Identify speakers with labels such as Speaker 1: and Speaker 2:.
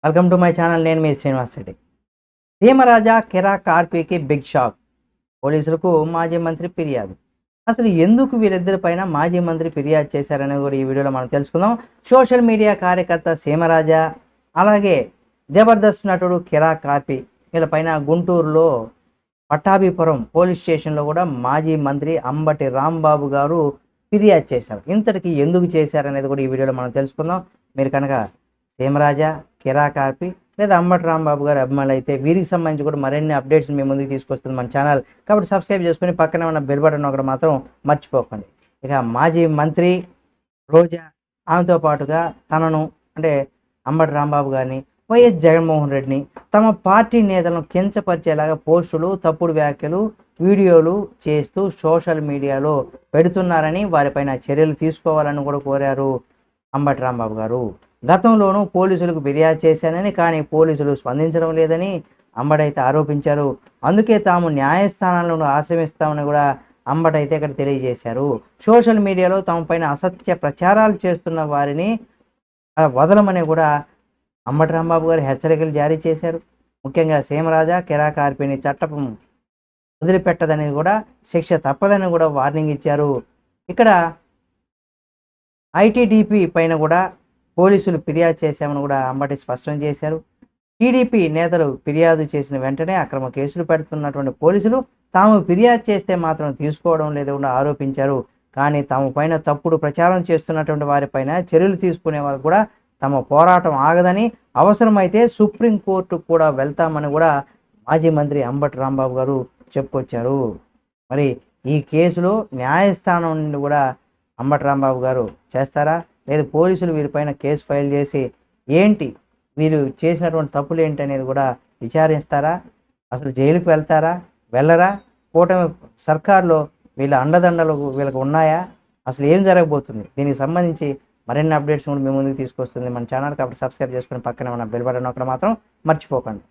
Speaker 1: Welcome to my channel. నేను మీ శ్రీనివాస్ రెడ్డి. సీమరాజా కెరా కార్పీకి బిగ్ షాక్. పోలీసులకు మాజీ మంత్రి ఫిర్యాదు. అసలు ఎందుకు వీరిద్దరి పైన మాజీ మంత్రి ఫిర్యాదు చేశారనేది కూడా ఈ వీడియోలో మనం తెలుసుకుందాం. సోషల్ మీడియా కార్యకర్త సీమరాజా, అలాగే జబర్దస్త్ నటుడు కెరా కార్పీ వీళ్ళపైన గుంటూరులో పట్టాభిపురం పోలీస్ స్టేషన్లో కూడా మాజీ మంత్రి అంబటి రాంబాబు గారు ఫిర్యాదు చేశారు. ఇంతటికి ఎందుకు చేశారనేది కూడా ఈ వీడియోలో మనం తెలుసుకుందాం. మీరు కనుక సీమరాజా, కెరా కార్పీ లేదా అంబటి రాంబాబు గారి అభిమానులు అయితే వీరికి సంబంధించి కూడా మరిన్ని అప్డేట్స్ మీ ముందుకు తీసుకొస్తుంది మన ఛానల్. కాబట్టి సబ్స్క్రైబ్ చేసుకుని పక్కనే ఉన్న బెల్ బటన్ ఒకటి మాత్రం మర్చిపోకండి. ఇక మాజీ మంత్రి రోజా, ఆమెతో పాటుగా తనను అంటే అంబటి రాంబాబు గారిని, వైఎస్ జగన్మోహన్ రెడ్డిని తమ పార్టీ నేతలను కించపరిచేలాగా పోస్టులు, తప్పుడు వ్యాఖ్యలు, వీడియోలు చేస్తూ సోషల్ మీడియాలో పెడుతున్నారని వారిపైన చర్యలు తీసుకోవాలని కూడా కోరారు అంబటి రాంబాబు గారు. గతంలోనూ పోలీసులకు ఫిర్యాదు చేశానని, కానీ పోలీసులు స్పందించడం లేదని అంబటి అయితే ఆరోపించారు. అందుకే తాము న్యాయస్థానాలను ఆశ్రమిస్తామని కూడా అంబటి అయితే ఇక్కడ తెలియజేశారు. సోషల్ మీడియాలో తమపైన అసత్య ప్రచారాలు చేస్తున్న వారిని వదలమని కూడా అంబటి రాంబాబు గారు హెచ్చరికలు జారీ చేశారు. ముఖ్యంగా సీమరాజా, కెరా కార్పీని చట్టం వదిలిపెట్టదని కూడా, శిక్ష తప్పదని కూడా వార్నింగ్ ఇచ్చారు. ఇక్కడ ఐటీడీపీ పైన కూడా పోలీసులు ఫిర్యాదు చేశామని కూడా అంబటి స్పష్టం చేశారు. టీడీపీ నేతలు ఫిర్యాదు చేసిన వెంటనే అక్రమ కేసులు పెడుతున్నటువంటి పోలీసులు తాము ఫిర్యాదు చేస్తే మాత్రం తీసుకోవడం లేకుండా ఆరోపించారు. కానీ తమ పైన తప్పుడు ప్రచారం చేస్తున్నటువంటి వారిపైన చర్యలు తీసుకునే వారు కూడా తమ పోరాటం ఆగదని, అవసరమైతే సుప్రీంకోర్టుకు కూడా వెళ్తామని కూడా మాజీ మంత్రి అంబటి రాంబాబు గారు చెప్పుకొచ్చారు. మరి ఈ కేసులో న్యాయస్థానం నుండి కూడా అంబటి రాంబాబు గారు చేస్తారా, లేదు పోలీసులు వీరిపైన కేసు ఫైల్ చేసి ఏంటి వీరు చేసినటువంటి తప్పులు ఏంటి అనేది కూడా విచారిస్తారా, అసలు జైలుకు వెళ్తారా, వెళ్ళరా, కూటమి సర్కార్లో వీళ్ళ అండదండలు వీళ్ళకు ఉన్నాయా, అసలు ఏం జరగబోతుంది, దీనికి సంబంధించి మరిన్ని అప్డేట్స్ కూడా మీ ముందుకు తీసుకొస్తుంది మన ఛానల్. కాబట్టి సబ్స్క్రైబ్ చేసుకుని పక్కనే ఉన్న బెల్ బటన్ ఒకటి మాత్రం మర్చిపోకండి.